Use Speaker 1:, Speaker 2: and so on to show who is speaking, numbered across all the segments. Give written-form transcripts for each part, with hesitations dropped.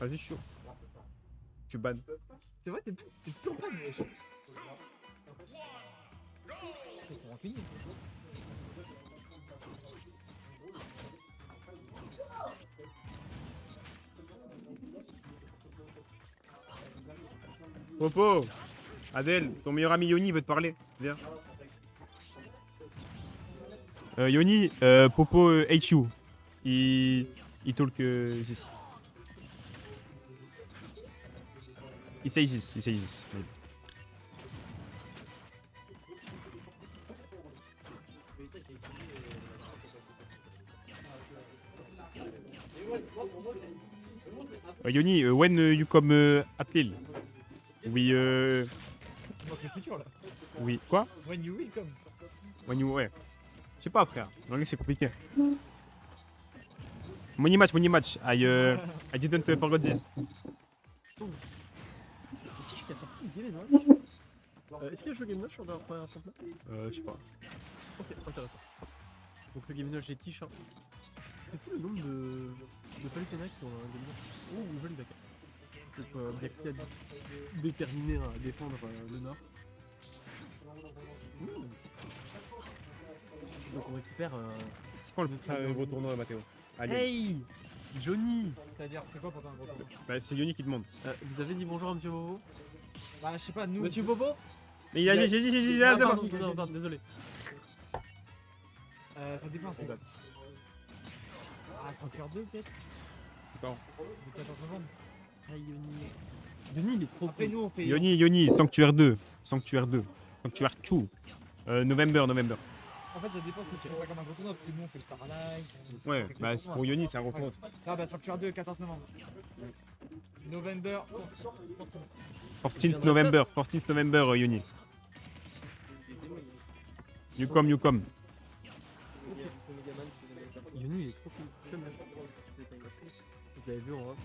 Speaker 1: Vas-y, chaud. Tu bannes.
Speaker 2: C'est vrai, t'es toujours pas mais c'est rapide.
Speaker 1: Popo, Adèle, ton meilleur ami Yoni veut te parler. Viens. Yoni, Popo hate you. Il talk this. Il say this, il say this. Yoni, when you come April? Oui,
Speaker 2: Tu manques le futur là.
Speaker 1: oui. Quoi?
Speaker 2: When you will come.
Speaker 1: When you, ouais. Je sais pas, frère. L'anglais, c'est compliqué. Money match, money match. I didn't forget this.
Speaker 2: Tish qui a sorti Game Watch. Est-ce qu'il y a un jeu Game Watch sur leur première affrontement?
Speaker 1: Je sais pas.
Speaker 2: Ok, intéressant. Donc le Game Watch j'ai Tish. Hein. C'est fou le nombre de Palutena qui ont un Game Watch. Oh, joli bac. Donc Biakuya déterminé à défendre le Nord. Donc on récupère.
Speaker 1: C'est pas le gros tournoi, Mathéo. Allez.
Speaker 2: Hey Johnny.
Speaker 3: C'est-à-dire, c'est quoi pour toi un gros tournoi?
Speaker 1: Bah, c'est Yoni qui demande.
Speaker 2: Vous avez dit bonjour à Monsieur Bobo?
Speaker 3: Bah, je sais pas, nous.
Speaker 2: Monsieur Bobo?
Speaker 1: Mais il a dit, j'ai dit, là, c'est bon.
Speaker 2: Non, pardon, désolé.
Speaker 3: Ça dépend, c'est quoi? Ah, Sanctuaire 2 peut-être?
Speaker 1: D'accord.
Speaker 3: Le 14 novembre.
Speaker 2: Ah, Yoni. Yoni, il est trop
Speaker 3: Après,
Speaker 2: cool.
Speaker 3: nous, on fait.
Speaker 1: Yoni, Sanctuaire 2. Sanctuaire 2. Sanctuaire 2. November.
Speaker 3: En fait, ça dépend ce que tu fais pas comme un gros tournoi, parce que nous, on fait le Starlight.
Speaker 1: Ouais, bah, c'est pour Yoni, c'est un gros tournoi.
Speaker 3: Ah, bah, Sanctuaire 2, 14 novembre. November,
Speaker 1: 14th November, Yoni. You come.
Speaker 2: Yoni, il est trop cool. J'aime bien. Vous l'avez vu en off.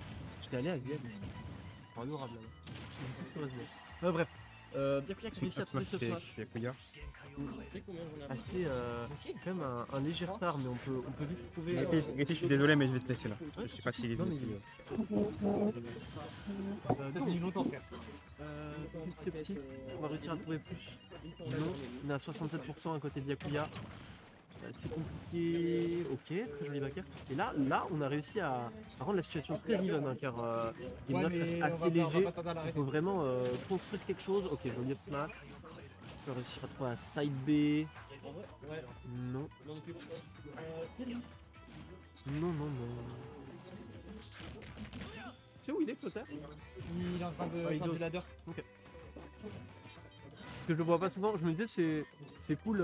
Speaker 2: J'étais allé à Vienne. Honorable là-bas. Bref. Byakuya qui réussit à trouver ce smash.
Speaker 1: Yakuya.
Speaker 2: Assez. Quand même un léger retard, mais on peut vite trouver.
Speaker 1: Gaëté, je suis désolé, mais je vais te laisser là. Je sais pas s'il est
Speaker 2: Non,
Speaker 1: venu.
Speaker 3: t'as tenu longtemps, frère.
Speaker 2: Petit, on va réussir à trouver plus. Non, on est à 67% à côté de Byakuya. C'est compliqué. Ok, très joli backer. Et là, on a réussi à rendre la situation très even, hein, car il
Speaker 3: Ouais,
Speaker 2: est
Speaker 3: mais
Speaker 2: assez léger.
Speaker 3: pas tarder à
Speaker 2: Il
Speaker 3: l'arrêter.
Speaker 2: faut vraiment construire quelque chose. Ok, joli up smash. On va réussir à trouver un side B.
Speaker 3: Ouais.
Speaker 2: Non. Non. Tu sais où il est, Clotaire?
Speaker 3: Il est en train de
Speaker 2: Ah, il
Speaker 3: faire du
Speaker 2: dose.
Speaker 3: ladder.
Speaker 2: Parce que je le vois pas souvent, je me disais c'est cool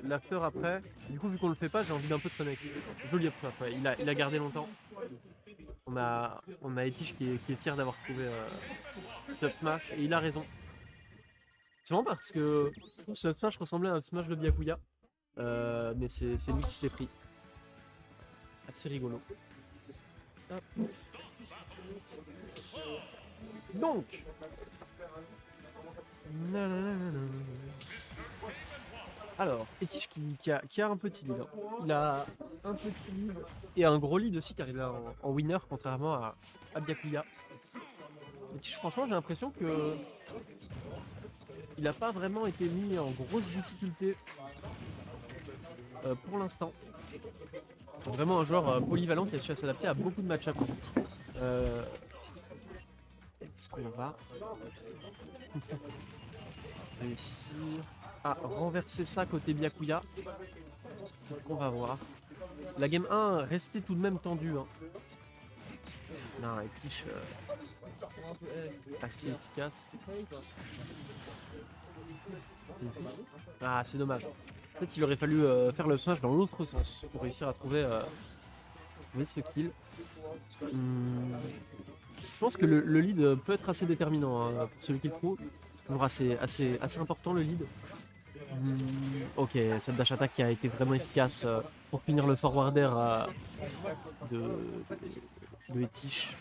Speaker 2: l'after après. Du coup vu qu'on le fait pas, j'ai envie d'un peu de connect. Joli après, ouais. Il a gardé longtemps. On a Etish qui est fier d'avoir trouvé ce up smash et il a raison. C'est marrant parce que je trouve que ce up smash ressemblait à un smash de Byakuya. Mais c'est lui qui se l'est pris. Assez rigolo. Hop. Donc alors, Etish qui a un petit lead. Hein. Il a un petit lead et un gros lead aussi car il est en winner contrairement à Byakuya. Etish, franchement, j'ai l'impression que il n'a pas vraiment été mis en grosse difficulté pour l'instant. Vraiment un joueur polyvalent qui a su s'adapter à beaucoup de match-up. Est-ce qu'on va réussir à renverser ça côté Byakuya? C'est ce qu'on va voir. La game 1 restait tout de même tendue. Hein. Non, Etish assez efficace. Ah, c'est dommage. En fait, il aurait fallu faire le smash dans l'autre sens pour réussir à trouver ce kill. Je pense que le lead peut être assez déterminant hein, pour celui qui le trouve. Toujours assez important le lead. Ok, cette dash attack qui a été vraiment efficace pour finir le forwarder de Etish.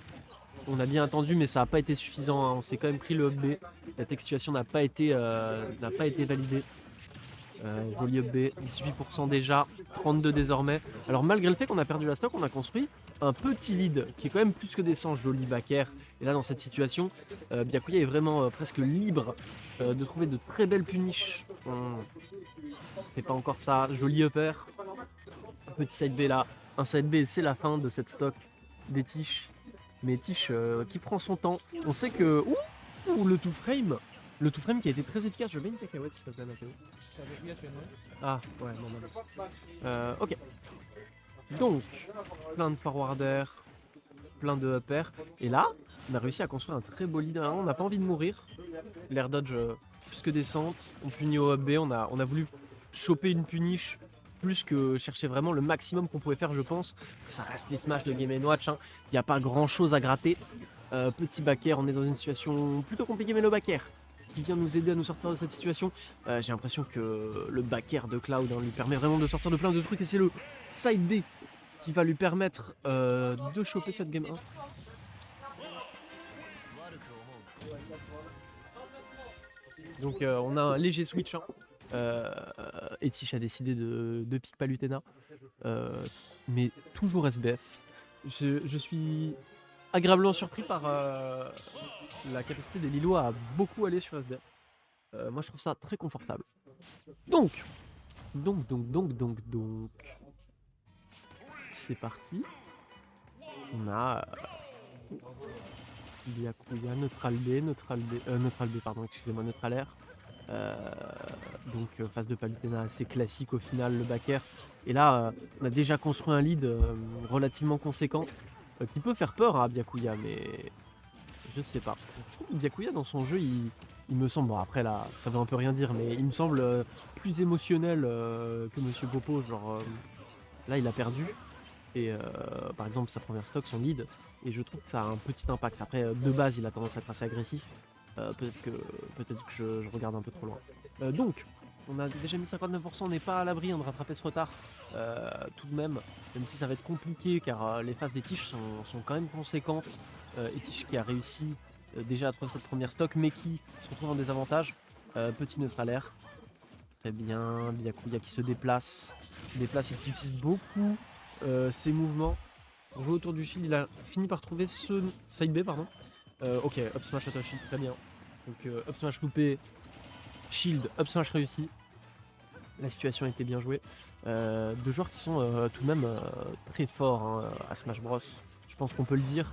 Speaker 2: On a bien attendu mais ça n'a pas été suffisant. Hein. On s'est quand même pris le up B. La textuation n'a pas été validée. Joli up B, 18% déjà, 32 désormais. Alors malgré le fait qu'on a perdu la stock, on a construit un petit lead qui est quand même plus que décent. Joli backer. Et là dans cette situation, Byakuya est vraiment presque libre de trouver de très belles puniches. C'est pas encore ça. Joli upper. Petit side B là. Un side B, c'est la fin de cette stock des Tish. Mais Tish qui prend son temps. On sait que... Ouh, le two frame. Le two frame qui a été très efficace. Je mets une cacahuète s'il te plaît, Mathéo.
Speaker 3: Ça veut rien chez nous.
Speaker 2: Ah, ouais, non. Ok. Donc, plein de forwarder, plein de upper. Et là, on a réussi à construire un très beau lead. On n'a pas envie de mourir. L'air dodge plus que descente. On punit au up B. On a voulu choper une punish plus que chercher vraiment le maximum qu'on pouvait faire, je pense. Ça reste les smash de Game & Watch. Il n'y a pas grand chose à gratter. Petit backer, on est dans une situation plutôt compliquée, mais le backer qui vient nous aider à nous sortir de cette situation. J'ai l'impression que le backer de Cloud lui permet vraiment de sortir de plein de trucs et c'est le side B qui va lui permettre de choper cette game 1. Donc on a un léger switch. Etish a décidé de pick Palutena. Mais toujours SBF. Je suis agréablement surpris par la capacité des Lillois à beaucoup aller sur SBF. Moi je trouve ça très confortable. Donc. C'est parti. On a Byakuya, neutral B, pardon, excusez-moi, neutral air. Donc phase de Palutena assez classique au final, le backer. Et là, on a déjà construit un lead relativement conséquent qui peut faire peur à Byakuya, mais je sais pas. Je trouve que Byakuya dans son jeu, il me semble, bon après là, ça veut un peu rien dire, mais il me semble plus émotionnel que Monsieur Popo. Genre là, il a perdu. Et par exemple, sa première stock, son lead, et je trouve que ça a un petit impact. Après, de base, il a tendance à être assez agressif. Peut-être que je regarde un peu trop loin. Donc, on a déjà mis 59%, on n'est pas à l'abri de rattraper ce retard. Tout de même si ça va être compliqué, car les phases des tiges sont quand même conséquentes. Etish qui a réussi déjà à trouver cette première stock, mais qui se retrouve en désavantage. Petit neutral air. Très bien, Byakuya qui se déplace et qui utilise beaucoup ses mouvements. On joue autour du shield, il a fini par trouver ce side B, pardon. Ok, up smash auto shield, très bien. Donc up smash loupé, shield, up smash réussi. La situation était bien jouée. Deux joueurs qui sont tout de même très forts à Smash Bros. Je pense qu'on peut le dire.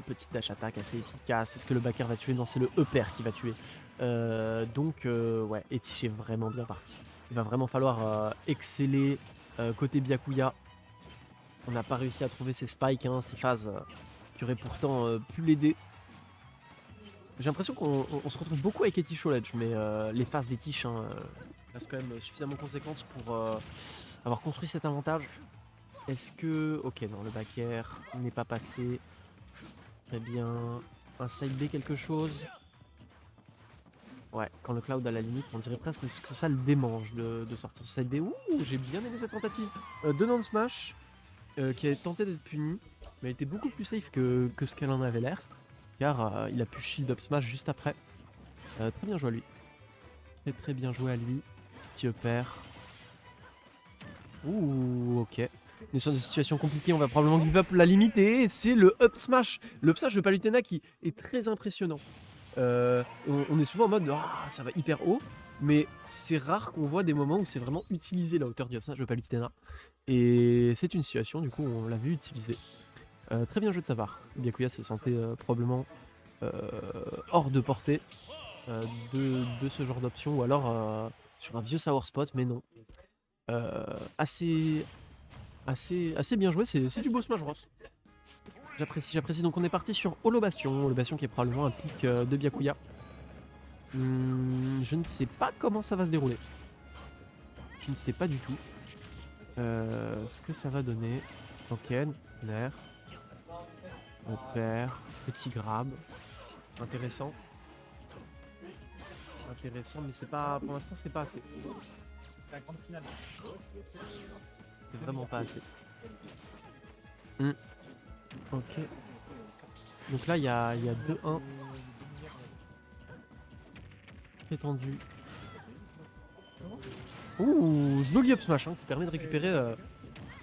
Speaker 2: Petite dash attack assez efficace. Est-ce que le backer va tuer? Non, c'est le upper qui va tuer. Donc ouais, Etish est vraiment bien parti. Il va vraiment falloir exceller côté Byakuya. On n'a pas réussi à trouver ces spikes, ces phases qui auraient pourtant pu l'aider. J'ai l'impression qu'on se retrouve beaucoup avec Etish au ledge, mais les phases d'Etish restent quand même suffisamment conséquentes pour avoir construit cet avantage. Est-ce que... Ok, non, le backer n'est pas passé. Très bien. Un side B quelque chose. Ouais, quand le Cloud à la limite, on dirait presque que ça le démange de sortir ce side B. Ouh, j'ai bien aimé cette tentative. De non-smash. Qui a tenté d'être puni, mais elle était beaucoup plus safe que ce qu'elle en avait l'air, car il a pu shield up smash juste après. Très bien joué à lui. Très bien joué à lui. Petit upper. Ouh, ok. On est sur une situation compliquée, on va probablement give up la limite, et c'est le up smash. Le up smash de Palutena qui est très impressionnant. On est souvent en mode ça va hyper haut, mais c'est rare qu'on voit des moments où c'est vraiment utilisé la hauteur du up smash de Palutena. Et c'est une situation, du coup, on l'a vu utiliser. Très bien joué de sa part. Byakuya se sentait probablement hors de portée de ce genre d'option, ou alors sur un vieux sour spot, mais non. Assez bien joué, c'est du beau Smash Bros. J'apprécie. Donc on est parti sur Holo Bastion qui est probablement un pic de Byakuya. Je ne sais pas comment ça va se dérouler. Je ne sais pas du tout. Ce que ça va donner. Token, l'air. On perd. Petit grab. Intéressant, mais c'est pas. Pour l'instant, c'est pas assez.
Speaker 3: La grande finale.
Speaker 2: C'est vraiment pas assez. Ok. Donc là, il y a 2-1. Très tendu. Ouh, Slowly Up Smash qui permet de récupérer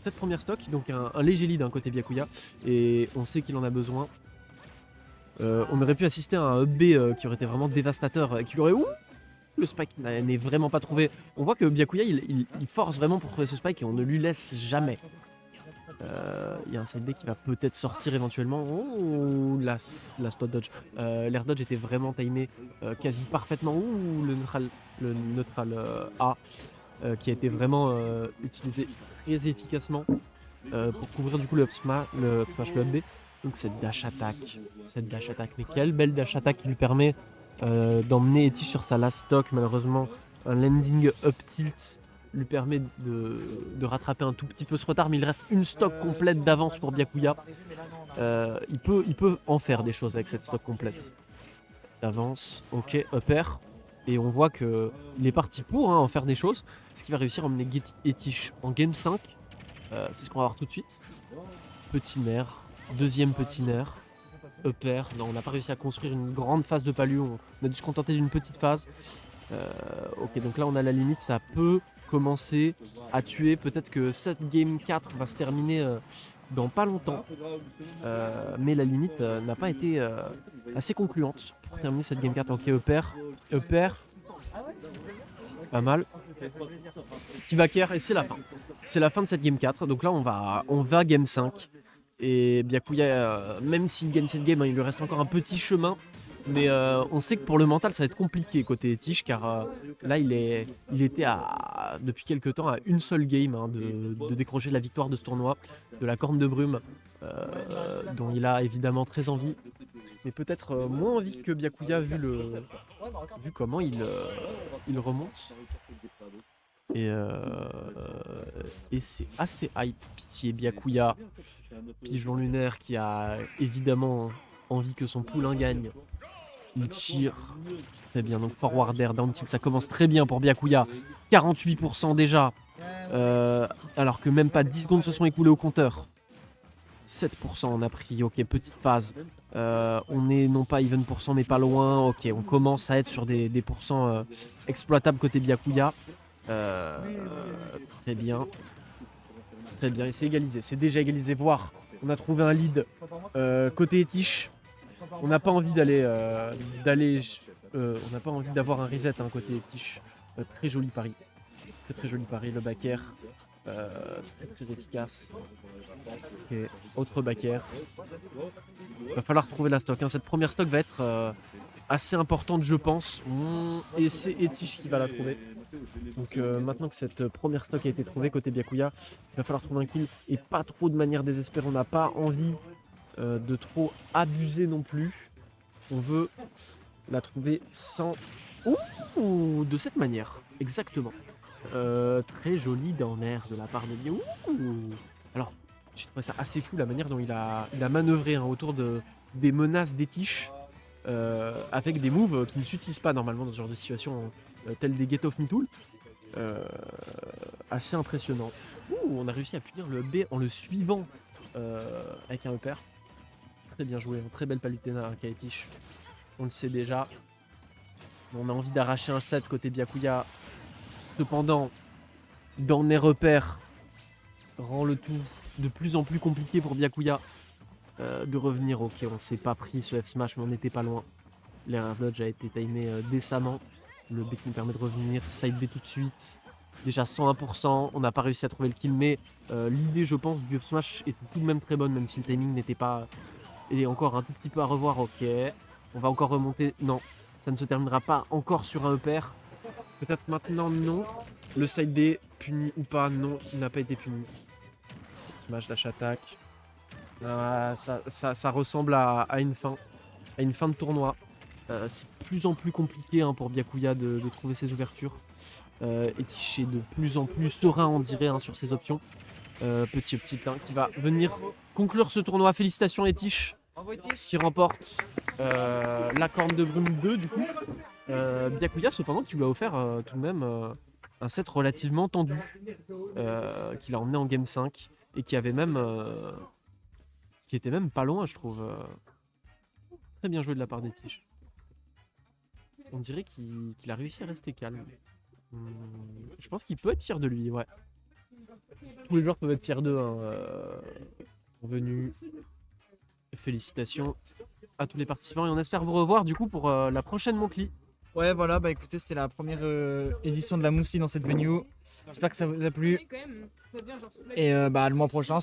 Speaker 2: cette première stock. Donc un léger lead côté Byakuya. Et on sait qu'il en a besoin. On aurait pu assister à un up B qui aurait été vraiment dévastateur. Et qui aurait... Ouh, le spike n'est vraiment pas trouvé. On voit que Byakuya il force vraiment pour trouver ce spike et on ne lui laisse jamais. Il y a un side B qui va peut-être sortir éventuellement. Oh, la spot dodge. L'air dodge était vraiment timé quasi parfaitement. Ouh, le neutral A qui a été vraiment utilisé très efficacement pour couvrir du coup le up smash, le up B. Donc cette dash attack. Mais quelle belle dash attack qui lui permet d'emmener Etish sur sa last stock. Malheureusement, un landing up tilt lui permet de rattraper un tout petit peu ce retard, mais il reste une stock complète d'avance pour Byakuya. Il peut en faire des choses avec cette stock complète d'avance. Ok, upper. Et on voit qu'il est parti pour en faire des choses. Est-ce qu'il va réussir à emmener Etish en game 5 c'est ce qu'on va voir tout de suite. Petit nerf, deuxième petit nerf. Upper, non, on n'a pas réussi à construire une grande phase de palu, on a dû se contenter d'une petite phase. Ok, donc là on a la limite, ça peut commencer à tuer. Peut-être que cette game 4 va se terminer dans pas longtemps. Mais la limite n'a pas été assez concluante pour terminer cette game 4. Ok, upper, pas mal. Petit backer et c'est la fin. C'est la fin de cette game 4. Donc là on va game 5. Et Byakuya, même s'il gagne cette game, il lui reste encore un petit chemin. Mais on sait que pour le mental, ça va être compliqué côté Etish, car là, il était depuis quelques temps à une seule game de décrocher la victoire de ce tournoi, de la corne de brume, dont il a évidemment très envie. Mais peut-être moins envie que Byakuya, vu comment il remonte. Et c'est assez hype. Pitié Byakuya, pigeon lunaire qui a évidemment envie que son poulain gagne. Il tire très bien, donc forward air, down tilt, ça commence très bien pour Byakuya. 48% déjà, alors que même pas 10 secondes se sont écoulées au compteur. 7% on a pris, ok, petite phase. On est non pas even pourcent mais pas loin, ok, on commence à être sur des pourcents exploitables côté Byakuya. Très bien. Très bien, et c'est égalisé, c'est déjà égalisé, voire on a trouvé un lead côté Etish. On n'a pas envie on n'a pas envie d'avoir un reset côté Etish. Très joli pari. Très joli pari, le back air. Très efficace. Ok, autre back air. Va falloir trouver la stock. Cette première stock va être assez importante, je pense. Et c'est Etish qui va la trouver. Donc maintenant que cette première stock a été trouvée côté Byakuya, il va falloir trouver un kill et pas trop de manière désespérée. On n'a pas envie de trop abuser non plus. On veut la trouver sans... Ouh, de cette manière, exactement. Très joli down air de la part de Byakuya. Alors, j'ai trouvé ça assez fou la manière dont il a manœuvré autour des menaces d'Etish avec des moves qui ne s'utilisent pas normalement dans ce genre de situation tels des Get Off Me Tool. Assez impressionnant. Ouh, on a réussi à punir le B en le suivant avec un upper. Très bien joué, très belle palutena Kaetish. On le sait déjà. On a envie d'arracher un set côté Byakuya. Cependant, dans les repères, rend le tout de plus en plus compliqué pour Byakuya de revenir. Ok, on s'est pas pris ce F-Smash, mais on n'était pas loin. L'air dodge a été timé décemment. Le B qui nous permet de revenir. Side B tout de suite. Déjà 101%. On n'a pas réussi à trouver le kill, mais l'idée, je pense, du F-Smash était tout de même très bonne, même si le timing n'était pas... Et encore un tout petit peu à revoir. Ok. On va encore remonter. Non, ça ne se terminera pas encore sur un upper. Peut-être maintenant, non. Le side B, puni ou pas? Non, il n'a pas été puni. Smash, dash attack. Ah, ça ressemble à une fin. À une fin de tournoi. C'est de plus en plus compliqué pour Byakuya de trouver ses ouvertures. Etish est de plus en plus serein, on dirait, sur ses options. Petit up tilt qui va venir conclure ce tournoi. Félicitations Etish, qui remporte la corne de brume 2 du coup. Byakuya cependant qui lui a offert tout de même un set relativement tendu qu'il a emmené en game 5 et qui avait même qui était même pas loin, je trouve. Très bien joué de la part d'Etish. On dirait qu'il a réussi à rester calme. Je pense qu'il peut être fier de lui, ouais. Tous les joueurs peuvent être fiers d'eux. Hein, venus. Félicitations à tous les participants et on espère vous revoir du coup pour la prochaine Montly.
Speaker 3: Ouais, voilà, bah écoutez, c'était la première édition de la Mousseline dans cette venue. J'espère que ça vous a plu. Et bah le mois prochain,